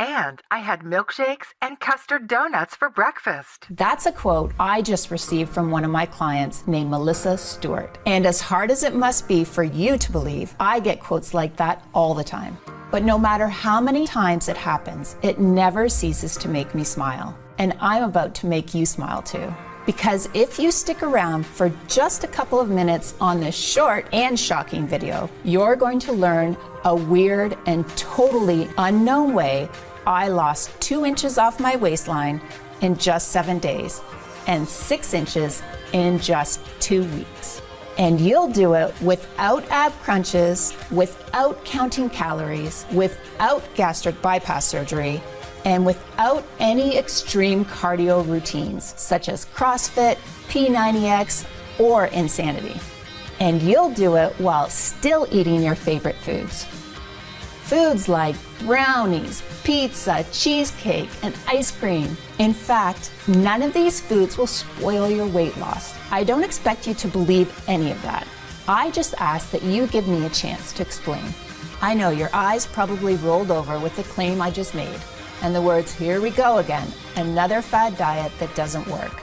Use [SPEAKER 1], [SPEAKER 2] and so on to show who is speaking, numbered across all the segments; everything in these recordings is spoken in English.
[SPEAKER 1] And I had milkshakes and custard donuts for breakfast.
[SPEAKER 2] That's a quote I just received from one of my clients named Melissa Stewart. And as hard as it must be for you to believe, I get quotes like that all the time. But no matter how many times it happens, it never ceases to make me smile. And I'm about to make you smile too. Because if you stick around for just a couple of minutes on this short and shocking video, you're going to learn a weird and totally unknown way I lost 2 inches off my waistline in just 7 days and 6 inches in just 2 weeks. And you'll do it without ab crunches, without counting calories, without gastric bypass surgery, and without any extreme cardio routines such as CrossFit, P90X, or Insanity. And you'll do it while still eating your favorite foods. Foods like brownies, pizza, cheesecake, and ice cream. In fact, none of these foods will spoil your weight loss. I don't expect you to believe any of that. I just ask that you give me a chance to explain. I know your eyes probably rolled over with the claim I just made, and the words, "Here we go again, another fad diet that doesn't work."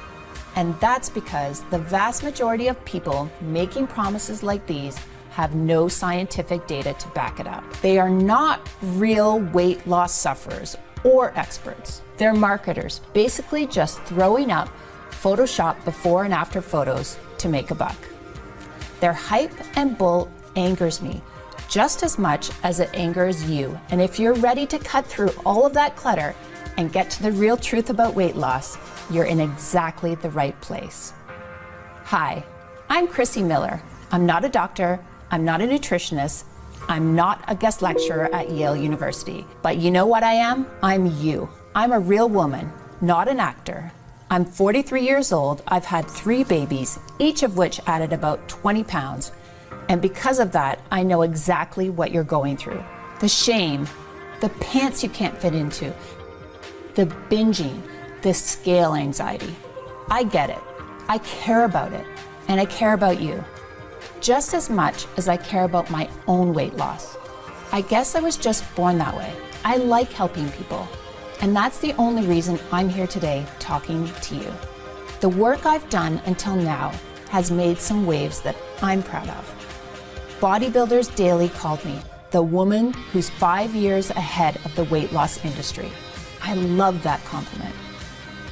[SPEAKER 2] And that's because the vast majority of people making promises like these have no scientific data to back it up. They are not real weight loss sufferers or experts. They're marketers, basically just throwing up Photoshop before and after photos to make a buck. Their hype and bull angers me just as much as it angers you. And if you're ready to cut through all of that clutter and get to the real truth about weight loss, you're in exactly the right place. Hi, I'm Chrissy Miller. I'm not a doctor, I'm not a nutritionist, I'm not a guest lecturer at Yale University. But you know what I am? I'm you. I'm a real woman, not an actor. I'm 43 years old, I've had 3 babies, each of which added about 20 pounds. And because of that, I know exactly what you're going through. The shame, the pants you can't fit into, the binging, the scale anxiety. I get it. I care about it. And I care about you. Just as much as I care about my own weight loss. I guess I was just born that way. I like helping people. And that's the only reason I'm here today talking to you. The work I've done until now has made some waves that I'm proud of. Bodybuilders Daily called me the woman who's 5 years ahead of the weight loss industry. I love that compliment.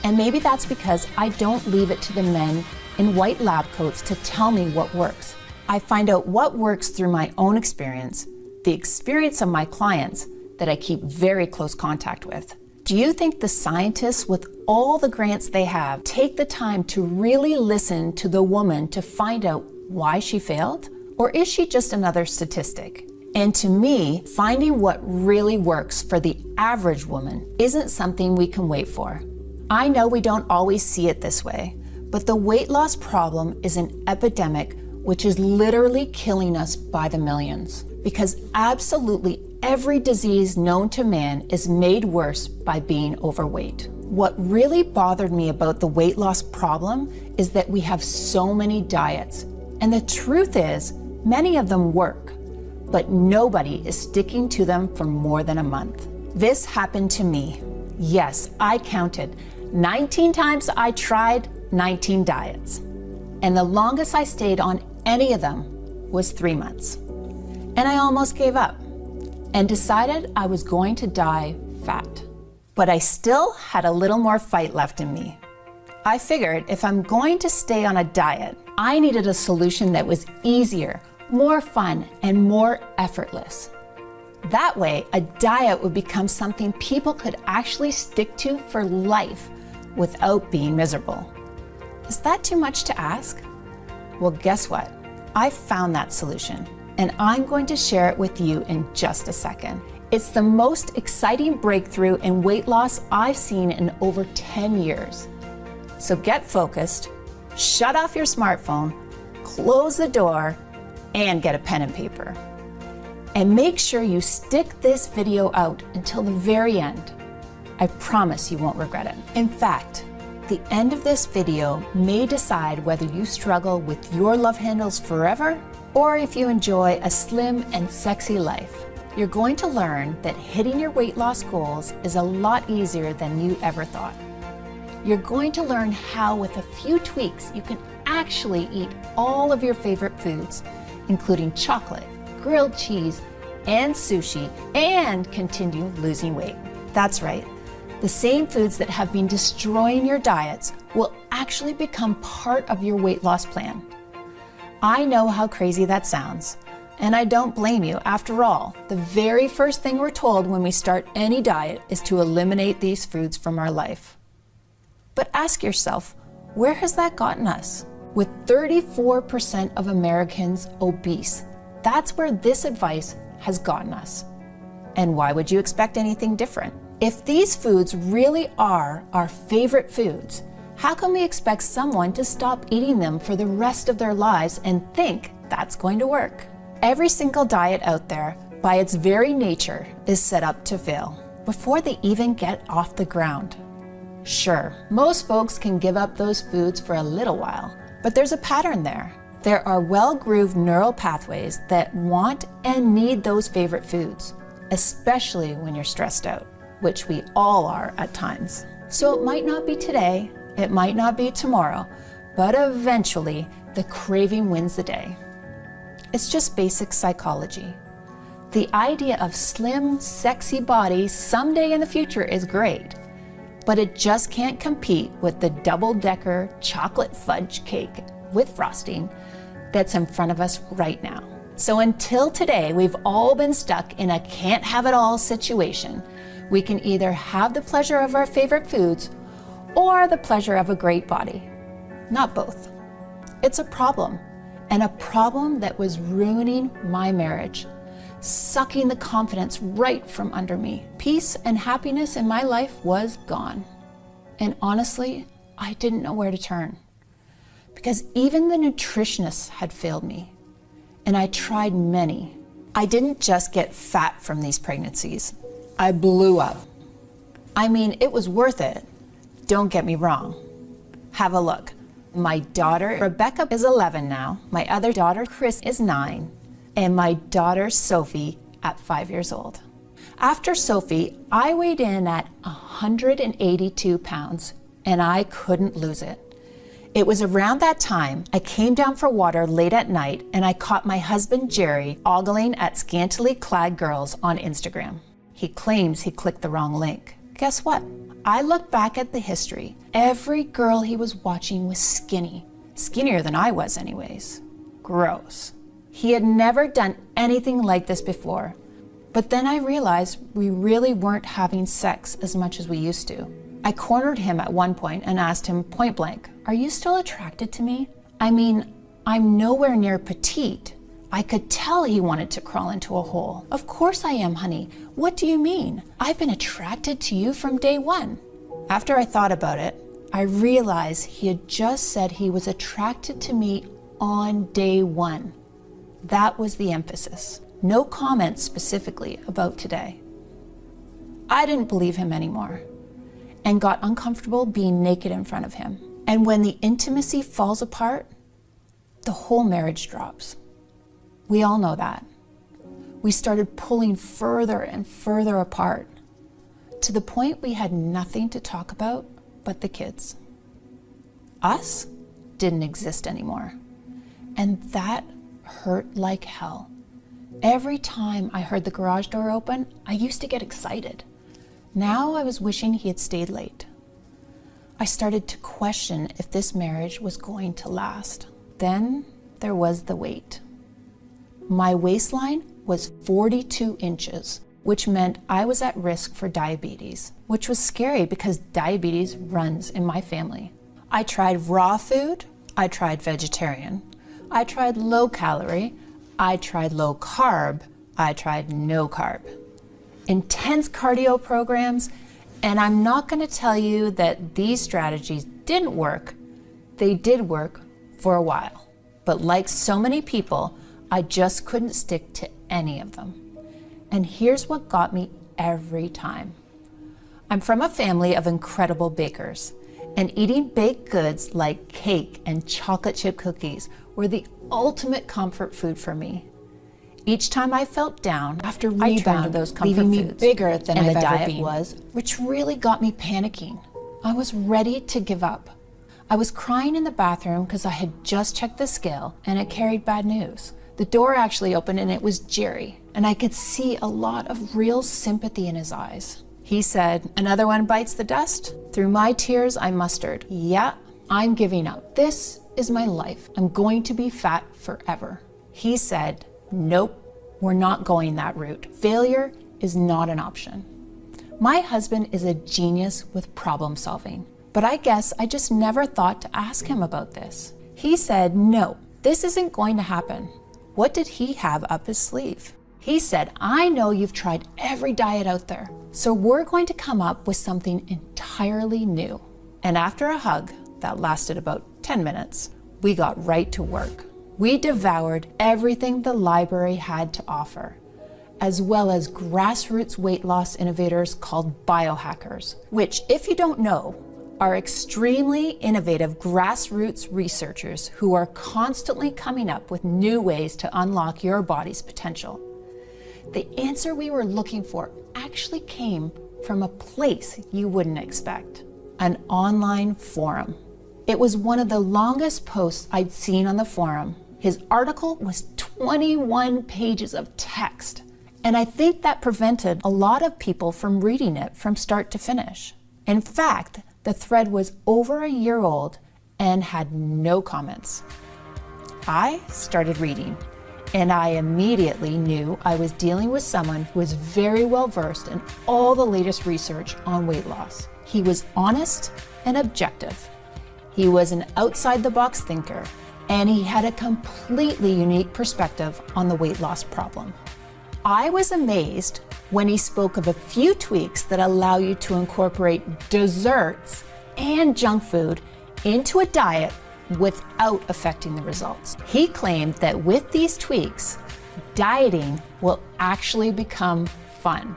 [SPEAKER 2] And maybe that's because I don't leave it to the men in white lab coats to tell me what works. I find out what works through my own experience, the experience of my clients that I keep very close contact with. Do you think the scientists with all the grants they have take the time to really listen to the woman to find out why she failed? Or is she just another statistic? And to me, finding what really works for the average woman isn't something we can wait for. I know we don't always see it this way, but the weight loss problem is an epidemic which is literally killing us by the millions. Because absolutely every disease known to man is made worse by being overweight. What really bothered me about the weight loss problem is that we have so many diets. And the truth is, many of them work, but nobody is sticking to them for more than a month. This happened to me. Yes, I counted. 19 times I tried 19 diets. And the longest I stayed on any of them was 3 months. And I almost gave up and decided I was going to die fat. But I still had a little more fight left in me. I figured if I'm going to stay on a diet, I needed a solution that was easier, more fun, and more effortless. That way, a diet would become something people could actually stick to for life without being miserable. Is that too much to ask? Well, guess what? I found that solution, and I'm going to share it with you in just a second. It's the most exciting breakthrough in weight loss I've seen in over 10 years. So get focused, shut off your smartphone, close the door, and get a pen and paper. And make sure you stick this video out until the very end. I promise you won't regret it. In fact, the end of this video may decide whether you struggle with your love handles forever or if you enjoy a slim and sexy life. You're going to learn that hitting your weight loss goals is a lot easier than you ever thought. You're going to learn how, with a few tweaks, you can actually eat all of your favorite foods, including chocolate, grilled cheese, and sushi, and continue losing weight. That's right. The same foods that have been destroying your diets will actually become part of your weight loss plan. I know how crazy that sounds, and I don't blame you. After all, the very first thing we're told when we start any diet is to eliminate these foods from our life. But ask yourself, where has that gotten us? With 34% of Americans obese, that's where this advice has gotten us. And why would you expect anything different? If these foods really are our favorite foods, how can we expect someone to stop eating them for the rest of their lives and think that's going to work? Every single diet out there, by its very nature, is set up to fail before they even get off the ground. Sure, most folks can give up those foods for a little while, but there's a pattern there. There are well-grooved neural pathways that want and need those favorite foods, especially when you're stressed out, which we all are at times. So it might not be today, it might not be tomorrow, but eventually the craving wins the day. It's just basic psychology. The idea of slim, sexy bodies someday in the future is great, but it just can't compete with the double-decker chocolate fudge cake with frosting that's in front of us right now. So until today, we've all been stuck in a can't-have-it-all situation. We can either have the pleasure of our favorite foods or the pleasure of a great body. Not both. It's a problem, and a problem that was ruining my marriage, sucking the confidence right from under me. Peace and happiness in my life was gone. And honestly, I didn't know where to turn, because even the nutritionists had failed me, and I tried many. I didn't just get fat from these pregnancies. I blew up. I mean, it was worth it. Don't get me wrong. Have a look. My daughter, Rebecca, is 11 now. My other daughter, Chris, is 9. And my daughter, Sophie, at 5 years old. After Sophie, I weighed in at 182 pounds, and I couldn't lose it. It was around that time I came down for water late at night, and I caught my husband, Jerry, ogling at scantily clad girls on Instagram. He claims he clicked the wrong link. Guess what? I looked back at the history. Every girl he was watching was skinny. Skinnier than I was anyways. Gross. He had never done anything like this before. But then I realized we really weren't having sex as much as we used to. I cornered him at one point and asked him point blank, "Are you still attracted to me? I mean, I'm nowhere near petite." I could tell he wanted to crawl into a hole. "Of course I am, honey. What do you mean? I've been attracted to you from day one." After I thought about it, I realized he had just said he was attracted to me on day one. That was the emphasis. No comments specifically about today. I didn't believe him anymore and got uncomfortable being naked in front of him. And when the intimacy falls apart, the whole marriage drops. We all know that. We started pulling further and further apart to the point we had nothing to talk about but the kids. Us didn't exist anymore. And that hurt like hell. Every time I heard the garage door open, I used to get excited. Now I was wishing he had stayed late. I started to question if this marriage was going to last. Then there was the weight. My waistline was 42 inches, which meant I was at risk for diabetes, which was scary because diabetes runs in my family. I tried raw food, I tried vegetarian, I tried low calorie, I tried low carb, I tried no carb. Intense cardio programs, and I'm not going to tell you that these strategies didn't work. They did work for a while. But like so many people, I just couldn't stick to any of them. And here's what got me every time. I'm from a family of incredible bakers, and eating baked goods like cake and chocolate chip cookies were the ultimate comfort food for me. Each time I felt down,
[SPEAKER 3] After
[SPEAKER 2] I turned to
[SPEAKER 3] rebound,
[SPEAKER 2] those comfort
[SPEAKER 3] leaving me
[SPEAKER 2] foods.
[SPEAKER 3] bigger than
[SPEAKER 2] and
[SPEAKER 3] I've
[SPEAKER 2] the
[SPEAKER 3] ever
[SPEAKER 2] diet
[SPEAKER 3] been.
[SPEAKER 2] was,
[SPEAKER 3] Which really got me panicking. I was ready to give up. I was crying in the bathroom because I had just checked the scale and it carried bad news. The door actually opened and it was Jerry, and I could see a lot of real sympathy in his eyes.
[SPEAKER 2] He said, "Another one bites the dust?" Through my tears, I mustered, "Yeah, I'm giving up.
[SPEAKER 3] This is my life. I'm going to be fat forever."
[SPEAKER 2] He said, "Nope, we're not going that route.
[SPEAKER 3] Failure is not an option.
[SPEAKER 2] My husband is a genius with problem solving, but I guess I just never thought to ask him about this. He said, no, this isn't going to happen." What did he have up his sleeve? He said, "I know you've tried every diet out there, so we're going to come up with something entirely new." And after a hug that lasted about 10 minutes, we got right to work. We devoured everything the library had to offer, as well as grassroots weight loss innovators called biohackers, which, if you don't know, are extremely innovative grassroots researchers who are constantly coming up with new ways to unlock your body's potential. The answer we were looking for actually came from a place you wouldn't expect: an online forum. It was one of the longest posts I'd seen on the forum. His article was 21 pages of text, and I think that prevented a lot of people from reading it from start to finish. In fact, the thread was over a year old and had no comments. I started reading, and I immediately knew I was dealing with someone who was very well versed in all the latest research on weight loss. He was honest and objective. He was an outside-the-box thinker, and he had a completely unique perspective on the weight loss problem. I was amazed when he spoke of a few tweaks that allow you to incorporate desserts and junk food into a diet without affecting the results. He claimed that with these tweaks, dieting will actually become fun.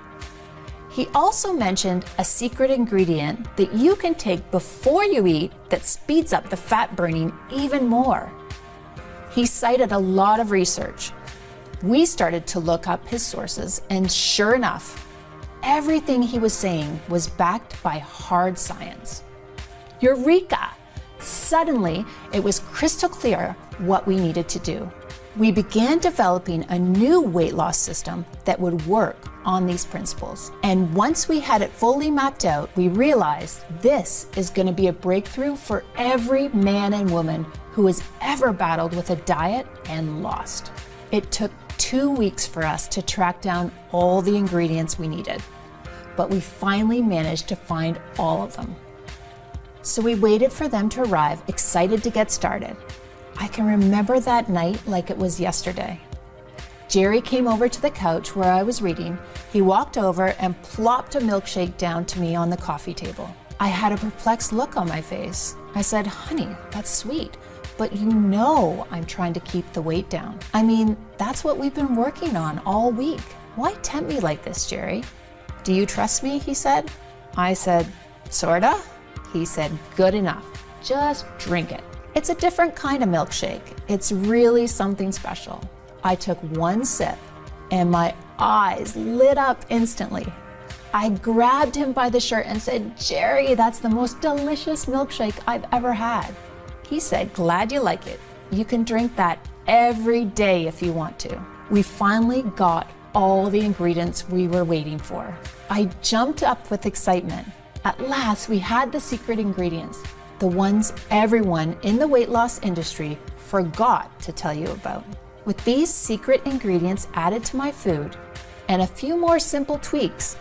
[SPEAKER 2] He also mentioned a secret ingredient that you can take before you eat that speeds up the fat burning even more. He cited a lot of research. We started to look up his sources, and sure enough, everything he was saying was backed by hard science. Eureka! Suddenly, it was crystal clear what we needed to do. We began developing a new weight loss system that would work on these principles. And once we had it fully mapped out, we realized this is going to be a breakthrough for every man and woman who has ever battled with a diet and lost. It took 2 weeks for us to track down all the ingredients we needed, but we finally managed to find all of them. So we waited for them to arrive, excited to get started. I can remember that night like it was yesterday. Jerry came over to the couch where I was reading. He walked over and plopped a milkshake down to me on the coffee table. I had a perplexed look on my face. I said, "Honey, that's sweet, but you know I'm trying to keep the weight down. I mean, that's what we've been working on all week. Why tempt me like this, Jerry?" "Do you trust me?" he said. I said, "Sorta." He said, "Good enough. Just drink it. It's a different kind of milkshake. It's really something special." I took one sip and my eyes lit up instantly. I grabbed him by the shirt and said, "Jerry, that's the most delicious milkshake I've ever had." He said, "Glad you like it. You can drink that every day if you want to." We finally got all the ingredients we were waiting for. I jumped up with excitement. At last, we had the secret ingredients, the ones everyone in the weight loss industry forgot to tell you about. With these secret ingredients added to my food and a few more simple tweaks,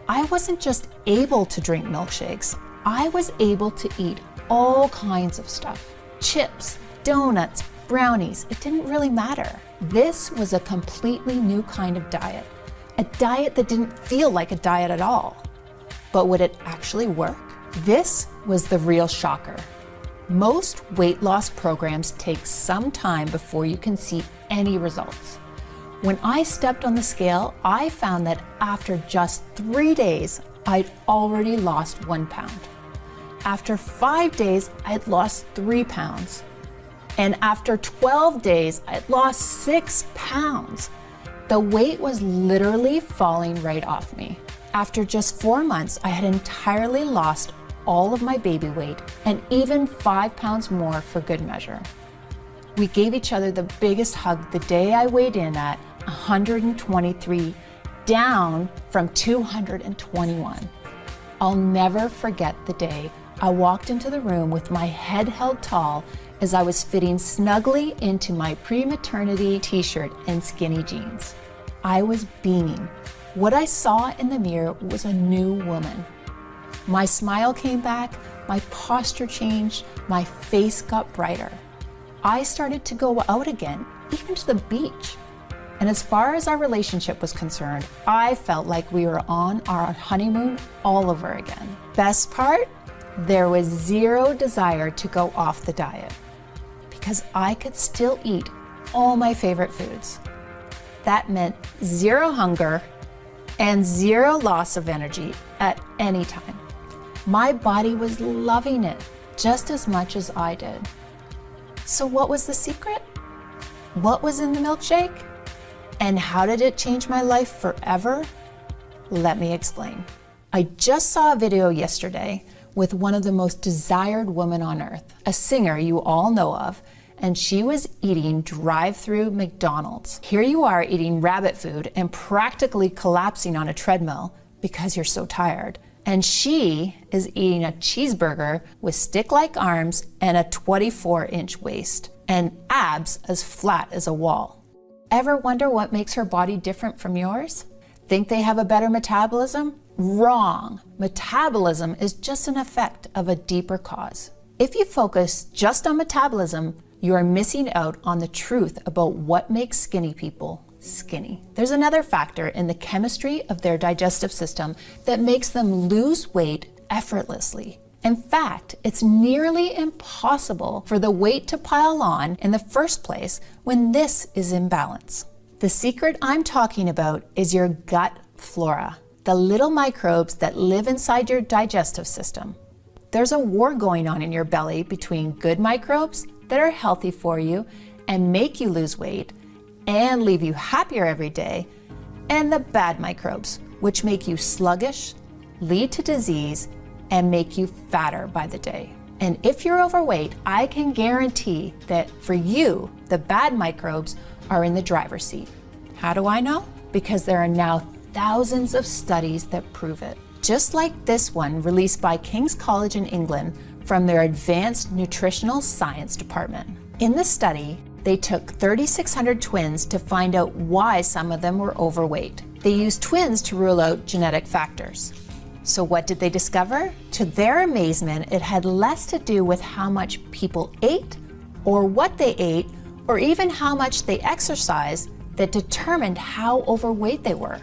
[SPEAKER 2] I wasn't just able to drink milkshakes, I was able to eat all kinds of stuff. Chips, donuts, brownies, it didn't really matter. This was a completely new kind of diet, a diet that didn't feel like a diet at all. But would it actually work? This was the real shocker. Most weight loss programs take some time before you can see any results. When I stepped on the scale, I found that after just 3 days, I'd already lost 1 pound. After 5 days, I'd lost 3 pounds. And after 12 days, I'd lost 6 pounds.
[SPEAKER 3] The weight was literally falling right off me. After just 4 months, I had entirely lost all of my baby weight and even 5 pounds more for good measure. We gave each other the biggest hug the day I weighed in at 123, down from 221. I'll never forget the day I walked into the room with my head held tall as I was fitting snugly into my pre-maternity t-shirt and skinny jeans. I was beaming. What I saw in the mirror was a new woman. My smile came back, my posture changed, my face got brighter. I started to go out again, even to the beach. And as far as our relationship was concerned, I felt like we were on our honeymoon all over again. Best part? There was zero desire to go off the diet because I could still eat all my favorite foods. That meant zero hunger and zero loss of energy at any time. My body was loving it just as much as I did. So what was the secret? What was in the milkshake? And how did it change my life forever? Let me explain. I just saw a video yesterday with one of the most desired women on earth, a singer you all know of, and she was eating drive-through McDonald's. Here you are eating rabbit food and practically collapsing on a treadmill because you're so tired. And she is eating a cheeseburger with stick-like arms and a 24-inch waist and abs as flat as a wall. Ever wonder what makes her body different from yours? Think they have a better metabolism? Wrong. Metabolism is just an effect of a deeper cause. If you focus just on metabolism, you are missing out on the truth about what makes skinny people skinny. There's another factor in the chemistry of their digestive system that makes them lose weight effortlessly. In fact, it's nearly impossible for the weight to pile on in the first place when this is in balance. The secret I'm talking about is your gut flora, the little microbes that live inside your digestive system. There's a war going on in your belly between good microbes that are healthy for you and make you lose weight and leave you happier every day, and the bad microbes, which make you sluggish, lead to disease, and make you fatter by the day. And if you're overweight, I can guarantee that for you, the bad microbes are in the driver's seat. How do I know? Because there are now thousands of studies that prove it. Just like this one released by King's College in England from their Advanced Nutritional Science Department. In the study, they took 3,600 twins to find out why some of them were overweight. They used twins to rule out genetic factors. So what did they discover? To their amazement, it had less to do with how much people ate or what they ate or even how much they exercised that determined how overweight they were.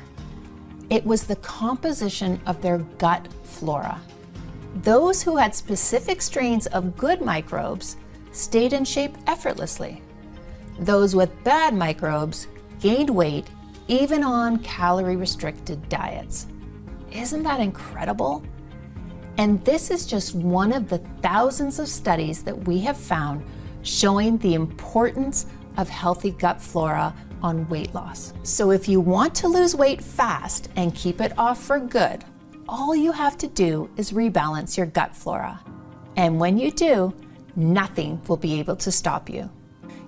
[SPEAKER 3] It was the composition of their gut flora. Those who had specific strains of good microbes stayed in shape effortlessly. Those with bad microbes gained weight even on calorie-restricted diets. Isn't that incredible? And this is just one of the thousands of studies that we have found showing the importance of healthy gut flora on weight loss. So if you want to lose weight fast and keep it off for good, all you have to do is rebalance your gut flora. And when you do, nothing will be able to stop you.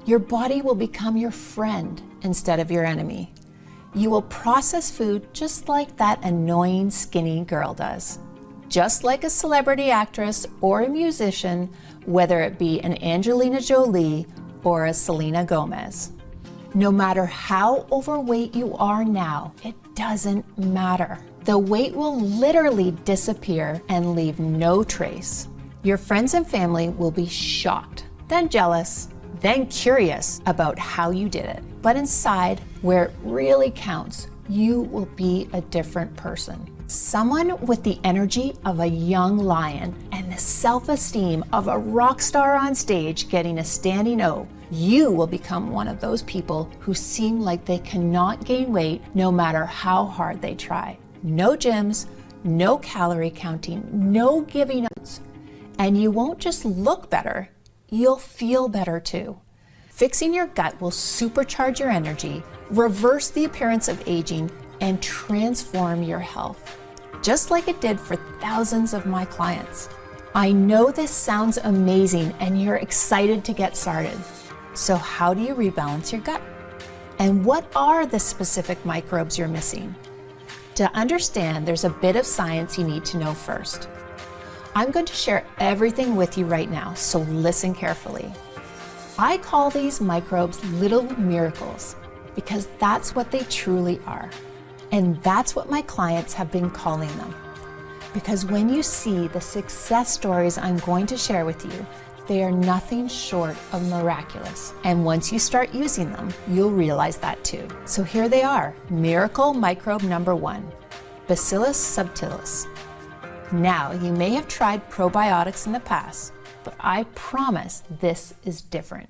[SPEAKER 3] Your body will become your friend instead of your enemy. You will process food just like that annoying skinny girl does. Just like a celebrity actress or a musician, whether it be an Angelina Jolie or a Selena Gomez. No matter how overweight you are now, it doesn't matter. The weight will literally disappear and leave no trace. Your friends and family will be shocked, then jealous, then curious about how you did it. But inside, where it really counts, you will be a different person. Someone with the energy of a young lion and the self-esteem of a rock star on stage getting a standing O. You will become one of those people who seem like they cannot gain weight no matter how hard they try. No gyms, no calorie counting, no giving up. And you won't just look better, you'll feel better too. Fixing your gut will supercharge your energy, reverse the appearance of aging, and transform your health, just like it did for thousands of my clients. I know this sounds amazing and you're excited to get started. So how do you rebalance your gut? And what are the specific microbes you're missing? To understand, there's a bit of science you need to know first. I'm going to share everything with you right now, so listen carefully. I call these microbes little miracles because that's what they truly are. And that's what my clients have been calling them. Because when you see the success stories I'm going to share with you, they are nothing short of miraculous. And once you start using them, you'll realize that too. So here they are, miracle microbe number 1, Bacillus subtilis. Now, you may have tried probiotics in the past, but I promise this is different.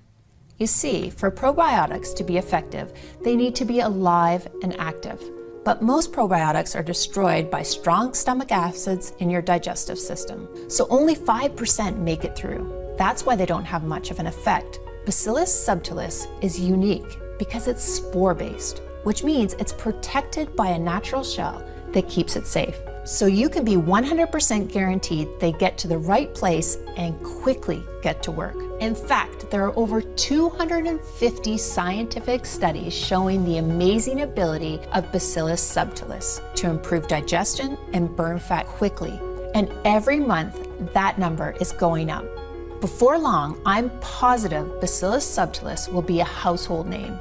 [SPEAKER 3] You see, for probiotics to be effective, they need to be alive and active. But most probiotics are destroyed by strong stomach acids in your digestive system. So only 5% make it through. That's why they don't have much of an effect. Bacillus subtilis is unique because it's spore-based, which means it's protected by a natural shell that keeps it safe. So you can be 100% guaranteed they get to the right place and quickly get to work. In fact, there are over 250 scientific studies showing the amazing ability of Bacillus subtilis to improve digestion and burn fat quickly. And every month, that number is going up. Before long, I'm positive Bacillus subtilis will be a household name.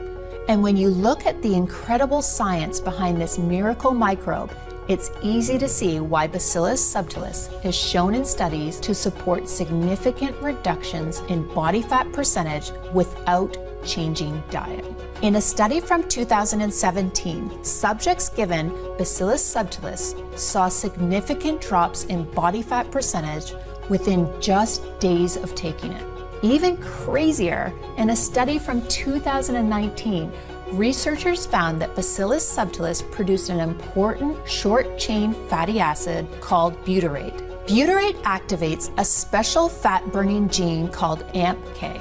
[SPEAKER 3] And when you look at the incredible science behind this miracle microbe, it's easy to see why Bacillus subtilis is shown in studies to support significant reductions in body fat percentage without changing diet. In a study from 2017, subjects given Bacillus subtilis saw significant drops in body fat percentage within just days of taking it. Even crazier, in a study from 2019, researchers found that Bacillus subtilis produced an important short-chain fatty acid called butyrate. Butyrate activates a special fat-burning gene called AMPK,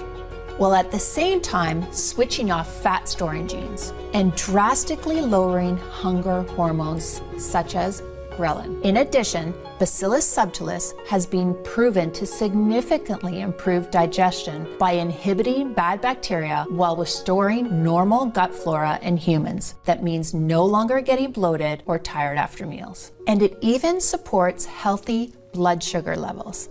[SPEAKER 3] while at the same time switching off fat-storing genes and drastically lowering hunger hormones such as ghrelin. In addition, Bacillus subtilis has been proven to significantly improve digestion by inhibiting bad bacteria while restoring normal gut flora in humans. That means no longer getting bloated or tired after meals. And it even supports healthy blood sugar levels.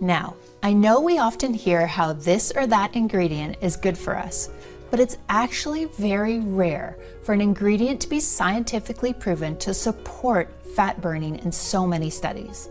[SPEAKER 3] Now, I know we often hear how this or that ingredient is good for us, but it's actually very rare for an ingredient to be scientifically proven to support fat burning in so many studies.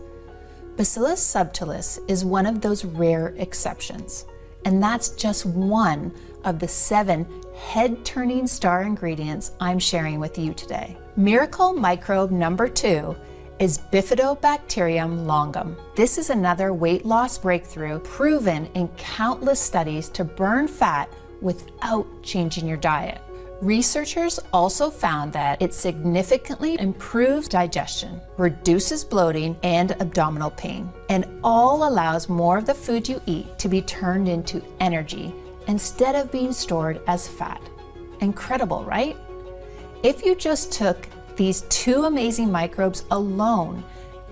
[SPEAKER 3] Bacillus subtilis is one of those rare exceptions, and that's just one of the 7 head-turning star ingredients I'm sharing with you today. Miracle microbe number 2 is Bifidobacterium longum. This is another weight loss breakthrough proven in countless studies to burn fat without changing your diet. Researchers also found that it significantly improves digestion, reduces bloating and abdominal pain, and all allows more of the food you eat to be turned into energy instead of being stored as fat. Incredible, right? If you just took these 2 amazing microbes alone,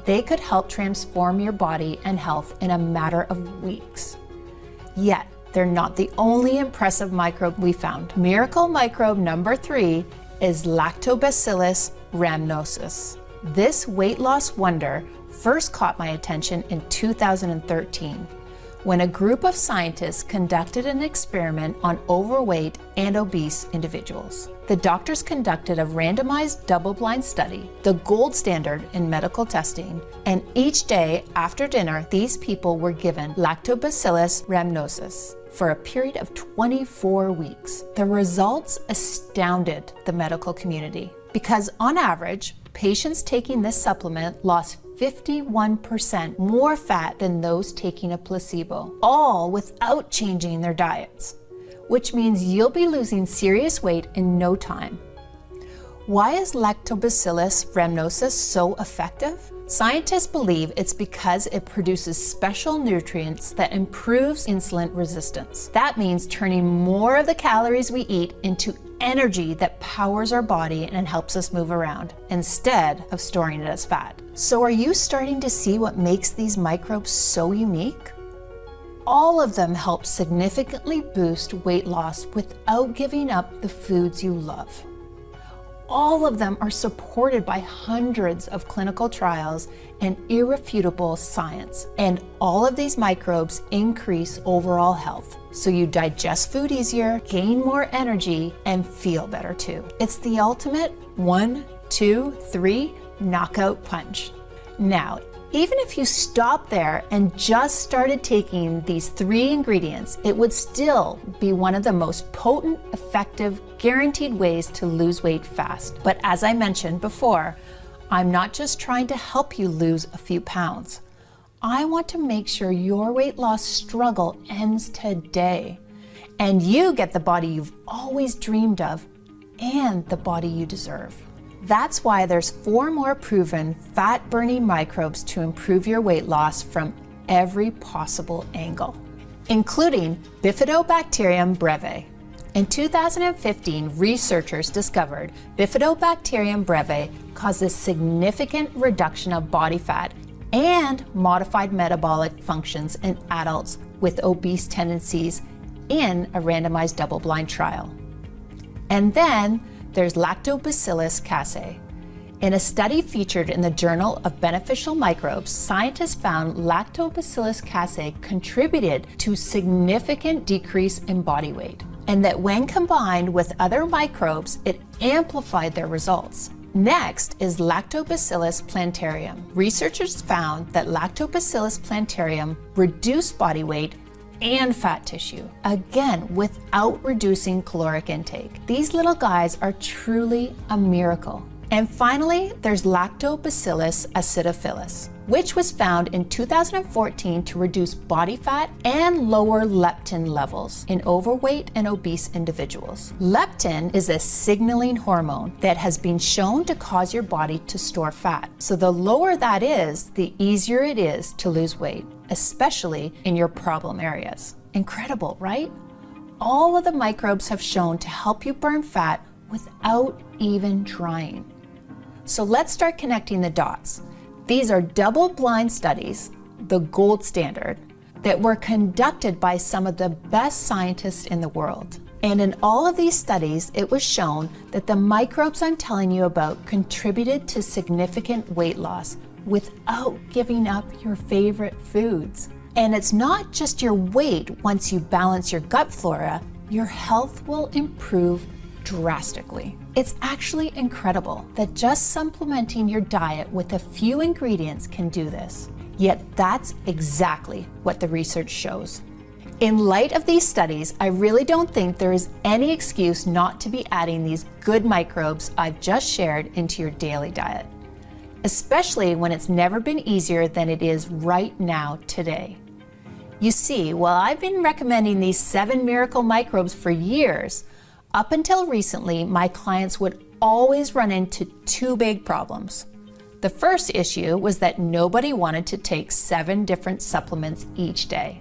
[SPEAKER 3] they could help transform your body and health in a matter of weeks. Yet, they're not the only impressive microbe we found. Miracle microbe number 3 is Lactobacillus rhamnosus. This weight loss wonder first caught my attention in 2013 when a group of scientists conducted an experiment on overweight and obese individuals. The doctors conducted a randomized double-blind study, the gold standard in medical testing, and each day after dinner, these people were given Lactobacillus rhamnosus for a period of 24 weeks. The results astounded the medical community because on average, patients taking this supplement lost 51% more fat than those taking a placebo, all without changing their diets, which means you'll be losing serious weight in no time. Why is Lactobacillus rhamnosus so effective? Scientists believe it's because it produces special nutrients that improves insulin resistance. That means turning more of the calories we eat into
[SPEAKER 2] energy that powers our body and helps us move around instead of storing it as fat. So are you starting to see what makes these microbes so unique? All of them help significantly boost weight loss without giving up the foods you love. All of them are supported by hundreds of clinical trials and irrefutable science. And all of these microbes increase overall health. So you digest food easier, gain more energy, and feel better too. It's the ultimate 1, 2, 3 knockout punch. Now, even if you stopped there and just started taking these 3 ingredients, it would still be one of the most potent, effective, guaranteed ways to lose weight fast. But as I mentioned before, I'm not just trying to help you lose a few pounds. I want to make sure your weight loss struggle ends today, and you get the body you've always dreamed of and the body you deserve. That's why there's 4 more proven fat-burning microbes to improve your weight loss from every possible angle, including Bifidobacterium breve. In 2015, researchers discovered Bifidobacterium breve causes significant reduction of body fat and modified metabolic functions in adults with obese tendencies in a randomized double-blind trial. And then there's Lactobacillus casei. In a study featured in the Journal of Beneficial Microbes, scientists found Lactobacillus casei contributed to significant decrease in body weight, and that when combined with other microbes, it amplified their results. Next is Lactobacillus plantarum. Researchers found that Lactobacillus plantarum reduced body weight and fat tissue, again without reducing caloric intake. These little guys are truly a miracle. And finally, there's Lactobacillus acidophilus, which was found in 2014 to reduce body fat and lower leptin levels in overweight and obese individuals. Leptin is a signaling hormone that has been shown to cause your body to store fat. So the lower that is, the easier it is to lose weight, especially in your problem areas. Incredible, right? All of the microbes have shown to help you burn fat without even trying. So let's start connecting the dots. These are double-blind studies, the gold standard, that were conducted by some of the best scientists in the world. And in all of these studies, it was shown that the microbes I'm telling you about contributed to significant weight loss without giving up your favorite foods. And it's not just your weight. Once you balance your gut flora, your health will improve drastically. It's actually incredible that just supplementing your diet with a few ingredients can do this. Yet that's exactly what the research shows. In light of these studies, I really don't think there is any excuse not to be adding these good microbes I've just shared into your daily diet, especially when it's never been easier than it is right now today. You see, while I've been recommending these 7 miracle microbes for years, up until recently, my clients would always run into 2 big problems. The first issue was that nobody wanted to take 7 different supplements each day,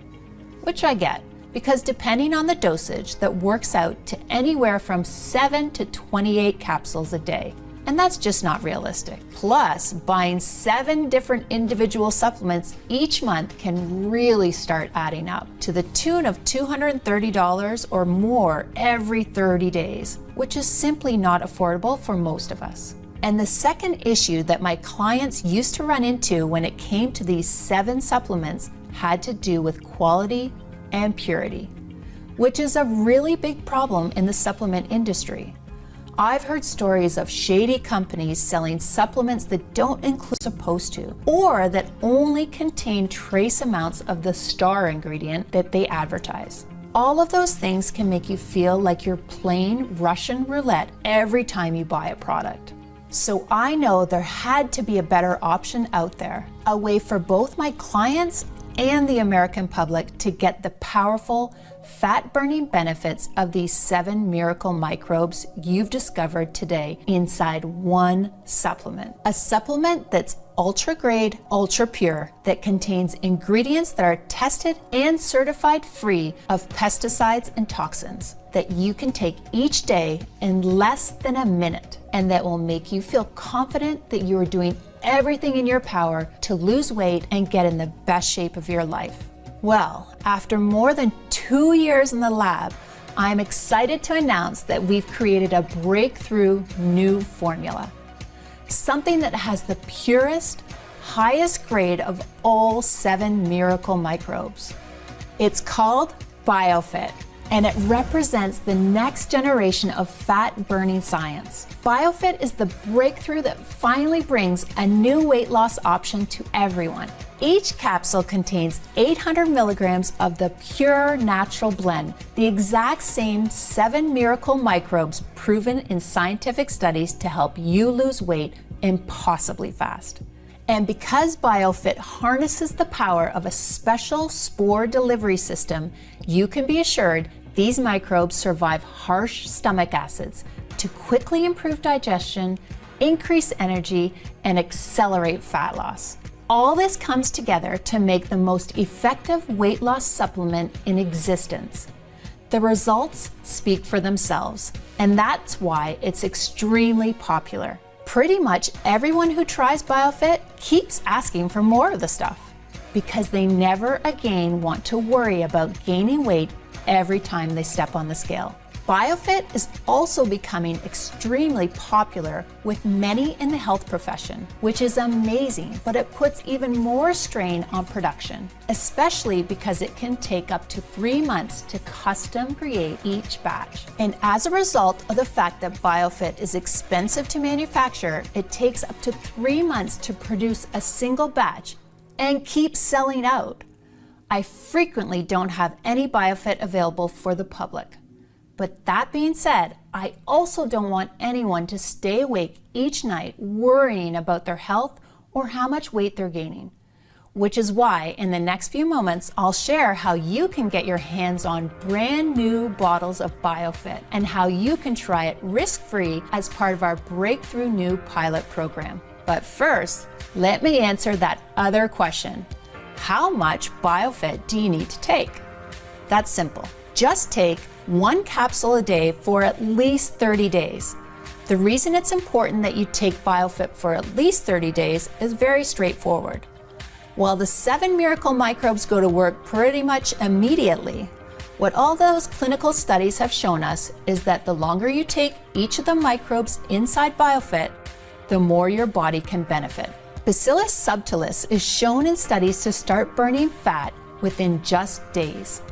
[SPEAKER 2] which I get, because depending on the dosage, that works out to anywhere from 7 to 28 capsules a day. And that's just not realistic. Plus, buying 7 different individual supplements each month can really start adding up to the tune of $230 or more every 30 days, which is simply not affordable for most of us. And the second issue that my clients used to run into when it came to these 7 supplements had to do with quality and purity, which is a really big problem in the supplement industry. I've heard stories of shady companies selling supplements that don't include supposed to, or that only contain trace amounts of the star ingredient that they advertise. All of those things can make you feel like you're playing Russian roulette every time you buy a product. So I know there had to be a better option out there, a way for both my clients and the American public to get the powerful, fat-burning benefits of these 7 miracle microbes you've discovered today inside one supplement. A supplement that's ultra-grade, ultra-pure that contains ingredients that are tested and certified free of pesticides and toxins that you can take each day in less than a minute, and that will make you feel confident that you are doing everything in your power to lose weight and get in the best shape of your life. Well, after more than 2 years in the lab, I'm excited to announce that we've created a breakthrough new formula. Something that has the purest, highest grade of all 7 miracle microbes. It's called BioFit, and it represents the next generation of fat-burning science. BioFit is the breakthrough that finally brings a new weight loss option to everyone. Each capsule contains 800 milligrams of the pure natural blend, the exact same 7 miracle microbes proven in scientific studies to help you lose weight impossibly fast. And because BioFit harnesses the power of a special spore delivery system, you can be assured these microbes survive harsh stomach acids to quickly improve digestion, increase energy, and accelerate fat loss. All this comes together to make the most effective weight loss supplement in existence. The results speak for themselves, and that's why it's extremely popular. Pretty much everyone who tries BioFit keeps asking for more of the stuff because they never again want to worry about gaining weight every time they step on the scale. BioFit is also becoming extremely popular with many in the health profession, which is amazing, but it puts even more strain on production, especially because it can take up to 3 months to custom create each batch. And as a result of the fact that BioFit is expensive to manufacture, it takes up to 3 months to produce a single batch and keeps selling out. I frequently don't have any BioFit available for the public. But that being said, I also don't want anyone to stay awake each night worrying about their health or how much weight they're gaining. Which is why in the next few moments, I'll share how you can get your hands on brand new bottles of BioFit and how you can try it risk-free as part of our breakthrough new pilot program. But first, let me answer that other question. How much BioFit do you need to take? That's simple. Just take 1 capsule a day for at least 30 days. The reason it's important that you take BioFit for at least 30 days is very straightforward. While the 7 miracle microbes go to work pretty much immediately, what all those clinical studies have shown us is that the longer you take each of the microbes inside BioFit, the more your body can benefit. Bacillus subtilis is shown in studies to start burning fat within just days.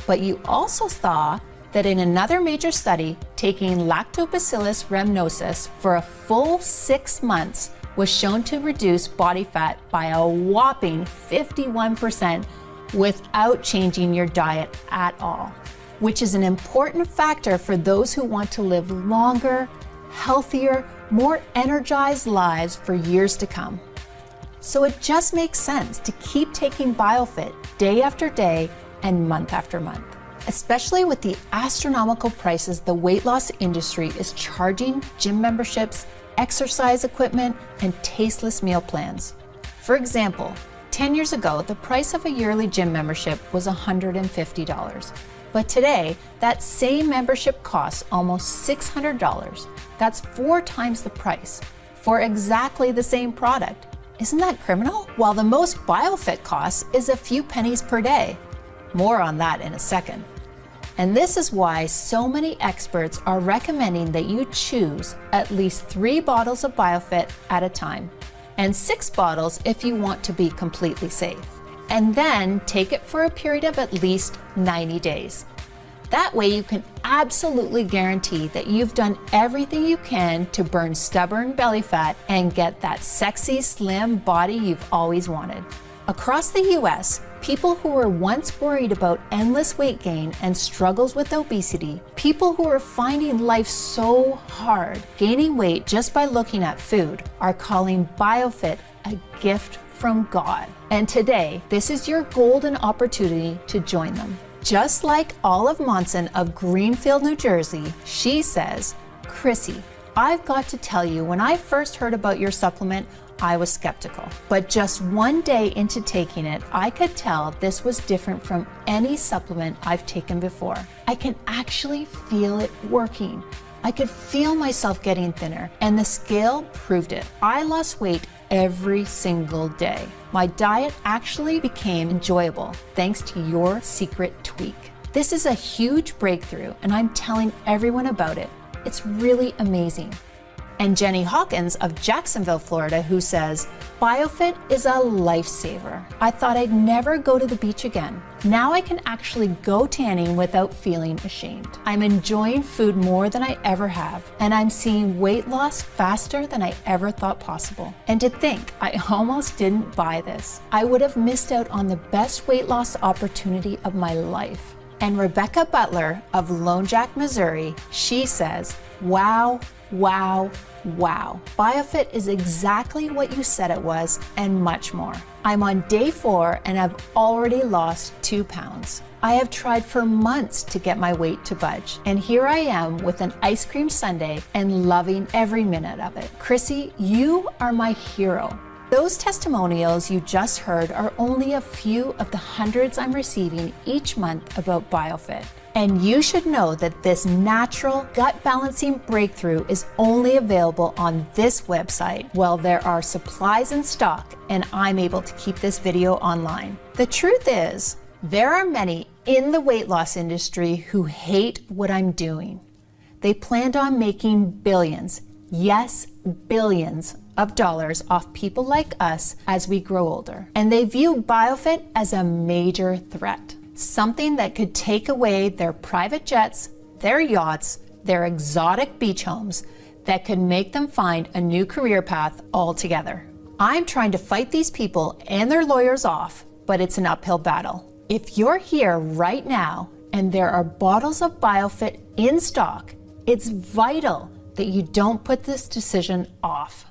[SPEAKER 2] But you also saw that in another major study, taking Lactobacillus rhamnosus for a full 6 months was shown to reduce body fat by a whopping 51% without changing your diet at all, which is an important factor for those who want to live longer, healthier, more energized lives for years to come. So it just makes sense to keep taking BioFit day after day and month after month, especially with the astronomical prices the weight loss industry is charging gym memberships, exercise equipment, and tasteless meal plans. For example, 10 years ago, the price of a yearly gym membership was $150. But today, that same membership costs almost $600. That's 4 times the price for exactly the same product. Isn't that criminal? While the most BioFit costs is a few pennies per day. More on that in a second. And this is why so many experts are recommending that you choose at least 3 bottles of BioFit at a time, and 6 bottles if you want to be completely safe. And then take it for a period of at least 90 days. That way you can absolutely guarantee that you've done everything you can to burn stubborn belly fat and get that sexy, slim body you've always wanted. Across the US, people who were once worried about endless weight gain and struggles with obesity, people who are finding life so hard, gaining weight just by looking at food, are calling BioFit a gift from God. And today, this is your golden opportunity to join them. Just like Olive Monson of Greenfield, New Jersey, she says, "Chrissy, I've got to tell you, when I first heard about your supplement, I was skeptical. But just one day into taking it, I could tell this was different from any supplement I've taken before. I can actually feel it working. I could feel myself getting thinner, and the scale proved it. I lost weight every single day. My diet actually became enjoyable thanks to your secret tweak. This is a huge breakthrough, and I'm telling everyone about it. It's really amazing. And Jenny Hawkins of Jacksonville, Florida, who says, BioFit is a lifesaver. I thought I'd never go to the beach again. Now I can actually go tanning without feeling ashamed. I'm enjoying food more than I ever have, and I'm seeing weight loss faster than I ever thought possible. And to think, I almost didn't buy this. I would have missed out on the best weight loss opportunity of my life. And Rebecca Butler of Lone Jack, Missouri, she says, wow, wow, wow. BioFit is exactly what you said it was and much more. I'm on day 4 and I've already lost 2 pounds. I have tried for months to get my weight to budge, and here I am with an ice cream sundae and loving every minute of it. Chrissy, you are my hero. Those testimonials you just heard are only a few of the hundreds I'm receiving each month about BioFit. And you should know that this natural gut balancing breakthrough is only available on this website while there are supplies in stock and I'm able to keep this video online. The truth is, there are many in the weight loss industry who hate what I'm doing. They planned on making billions, yes, billions of dollars off people like us as we grow older. And they view BioFit as a major threat, something that could take away their private jets, their yachts, their exotic beach homes, that could make them find a new career path altogether. I'm trying to fight these people and their lawyers off, but it's an uphill battle. If you're here right now and there are bottles of BioFit in stock, it's vital that you don't put this decision off.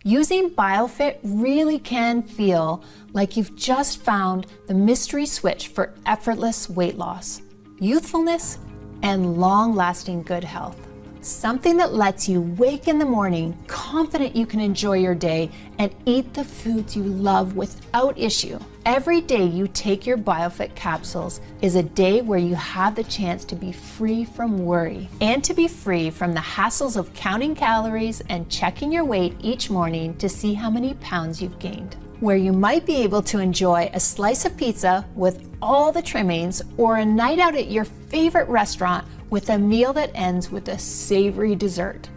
[SPEAKER 2] Using BioFit really can feel like you've just found the mystery switch for effortless weight loss, youthfulness, and long-lasting good health. Something that lets you wake in the morning confident you can enjoy your day and eat the foods you love without issue. Every day you take your BioFit capsules is a day where you have the chance to be free from worry and to be free from the hassles of counting calories and checking your weight each morning to see how many pounds you've gained. Where you might be able to enjoy a slice of pizza with all the trimmings or a night out at your favorite restaurant with a meal that ends with a savory dessert.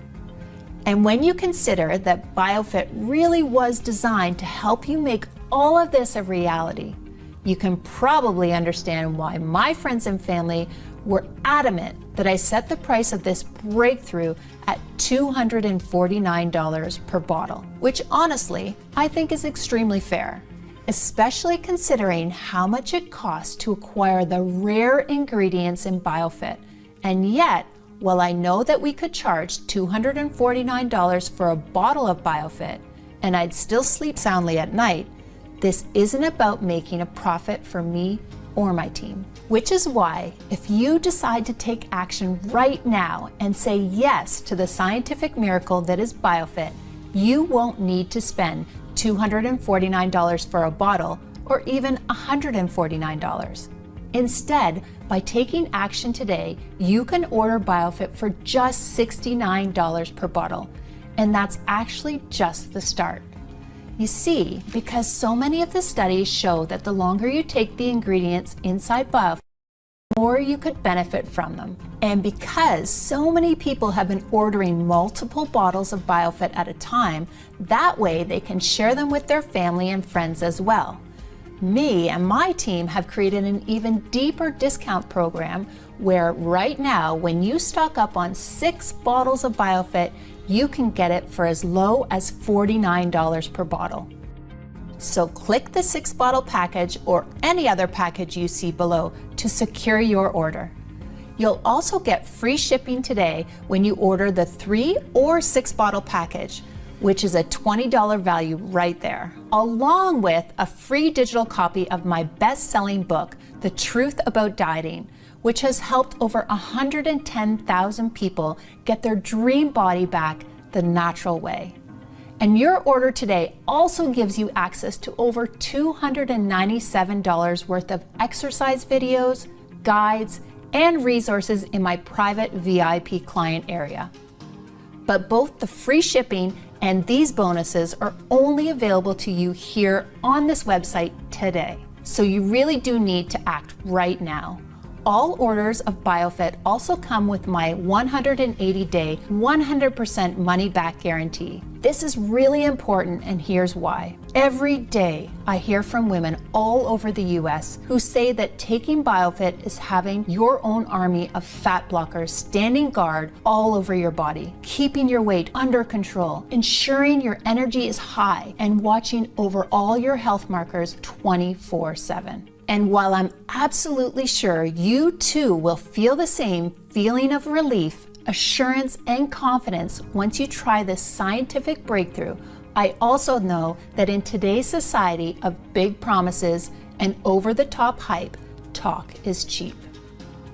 [SPEAKER 2] And when you consider that BioFit really was designed to help you make all of this a reality, you can probably understand why my friends and family were adamant that I set the price of this breakthrough at $249 per bottle, which honestly, I think is extremely fair, especially considering how much it costs to acquire the rare ingredients in BioFit. And yet, while I know that we could charge $249 for a bottle of BioFit, and I'd still sleep soundly at night, this isn't about making a profit for me or my team. Which is why, if you decide to take action right now and say yes to the scientific miracle that is BioFit, you won't need to spend $249 for a bottle or even $149. Instead, by taking action today, you can order BioFit for just $69 per bottle, and that's actually just the start. You see, because so many of the studies show that the longer you take the ingredients inside BioFit, the more you could benefit from them. And because so many people have been ordering multiple bottles of BioFit at a time, that way they can share them with their family and friends as well. Me and my team have created an even deeper discount program where right now, when you stock up on 6 bottles of BioFit, you can get it for as low as $49 per bottle. So click the 6-bottle package or any other package you see below to secure your order. You'll also get free shipping today when you order the 3 or 6-bottle package, which is a $20 value right there, along with a free digital copy of my best-selling book, The Truth About Dieting, which has helped over 110,000 people get their dream body back the natural way.
[SPEAKER 3] And your order today also gives you access to over $297 worth of exercise videos, guides, and resources in my private VIP client area. But both the free shipping and these bonuses are only available to you here on this website today. So you really do need to act right now. All orders of BioFit also come with my 180-day, 100% money-back guarantee. This is really important, and here's why. Every day, I hear from women all over the US who say that taking BioFit is having your own army of fat blockers standing guard all over your body, keeping your weight under control, ensuring your energy is high, and watching over all your health markers 24/7. And while I'm absolutely sure you too will feel the same feeling of relief, assurance, and confidence once you try this scientific breakthrough, I also know that in today's society of big promises and over-the-top hype, talk is cheap.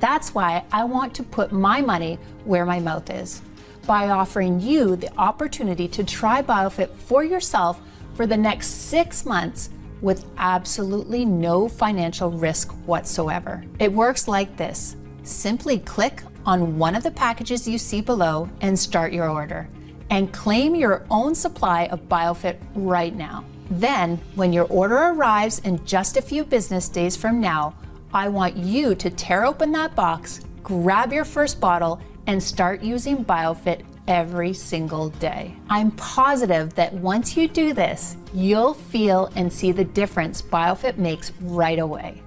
[SPEAKER 3] That's why I want to put my money where my mouth is, by offering you the opportunity to try BioFit for yourself for the next 6 months with absolutely no financial risk whatsoever. It works like this. Simply click on one of the packages you see below and start your order, and claim your own supply of BioFit right now. Then, when your order arrives in just a few business days from now, I want you to tear open that box, grab your first bottle, and start using BioFit every single day. I'm positive that once you do this, you'll feel and see the difference BioFit makes right away.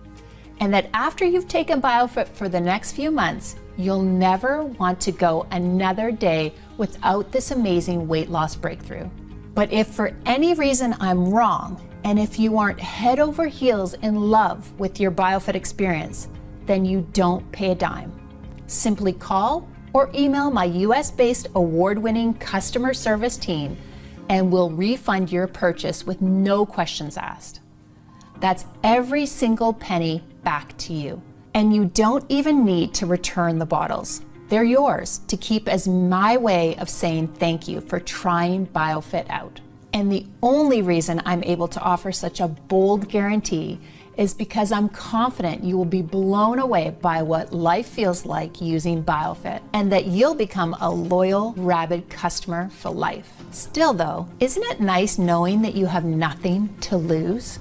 [SPEAKER 3] And that after you've taken BioFit for the next few months, you'll never want to go another day without this amazing weight loss breakthrough. But if for any reason I'm wrong, and if you aren't head over heels in love with your BioFit experience, then you don't pay a dime. Simply call or email my US-based award-winning customer service team, and we'll refund your purchase with no questions asked. That's every single penny back to you. And you don't even need to return the bottles. They're yours to keep as my way of saying thank you for trying BioFit out. And the only reason I'm able to offer such a bold guarantee is because I'm confident you will be blown away by what life feels like using BioFit, and that you'll become a loyal, rabid customer for life. Still though, isn't it nice knowing that you have nothing to lose?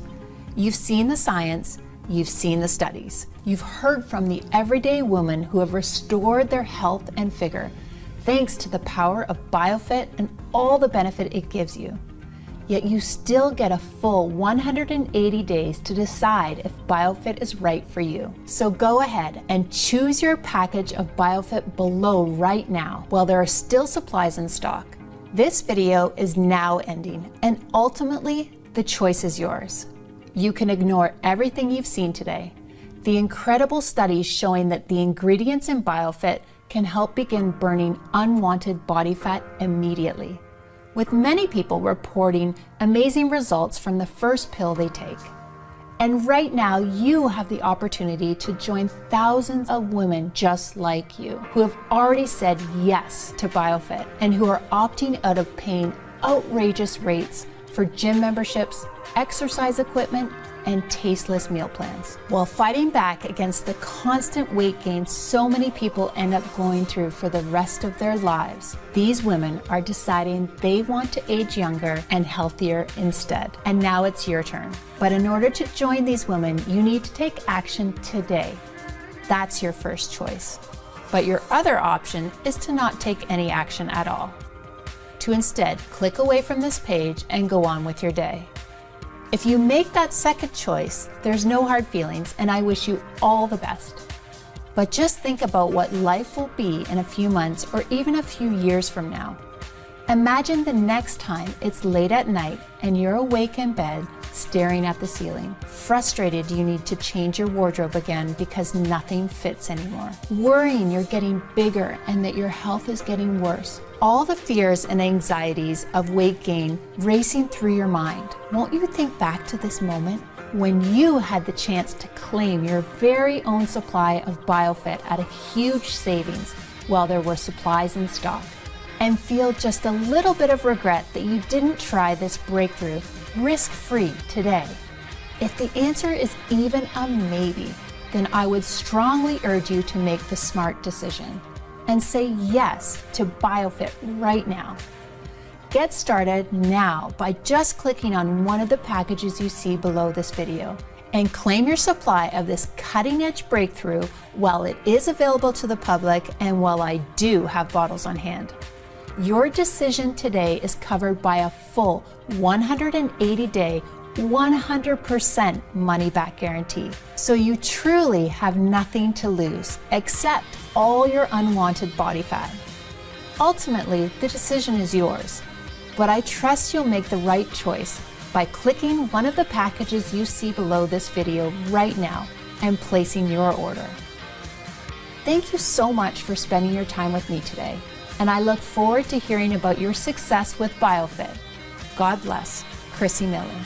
[SPEAKER 3] You've seen the science, you've seen the studies, you've heard from the everyday women who have restored their health and vigor, thanks to the power of BioFit and all the benefit it gives you. Yet you still get a full 180 days to decide if BioFit is right for you. So go ahead and choose your package of BioFit below right now while there are still supplies in stock. This video is now ending, and ultimately the choice is yours. You can ignore everything you've seen today. The incredible studies showing that the ingredients in BioFit can help begin burning unwanted body fat immediately, with many people reporting amazing results from the first pill they take. And right now, you have the opportunity to join thousands of women just like you, who have already said yes to BioFit and who are opting out of paying outrageous rates for gym memberships, exercise equipment, and tasteless meal plans, while fighting back against the constant weight gain so many people end up going through for the rest of their lives. These women are deciding they want to age younger and healthier instead. And now it's your turn. But in order to join these women, you need to take action today. That's your first choice. But your other option is to not take any action at all. To instead click away from this page and go on with your day. If you make that second choice, there's no hard feelings, and I wish you all the best. But just think about what life will be in a few months or even a few years from now. Imagine the next time it's late at night and you're awake in bed, staring at the ceiling, frustrated you need to change your wardrobe again because nothing fits anymore, worrying you're getting bigger and that your health is getting worse. All the fears and anxieties of weight gain racing through your mind. Won't you think back to this moment when you had the chance to claim your very own supply of BioFit at a huge savings while there were supplies in stock? and feel just a little bit of regret that you didn't try this breakthrough risk-free today? If the answer is even a maybe, then I would strongly urge you to make the smart decision and say yes to BioFit right now. Get started now by just clicking on one of the packages you see below this video and claim your supply of this cutting-edge breakthrough while it is available to the public and while I do have bottles on hand. Your decision today is covered by a full 180-day, 100% money-back guarantee. So you truly have nothing to lose except all your unwanted body fat. Ultimately, the decision is yours, but I trust you'll make the right choice by clicking one of the packages you see below this video right now and placing your order. Thank you so much for spending your time with me today, and I look forward to hearing about your success with BioFit. God bless. Chrissy Miller.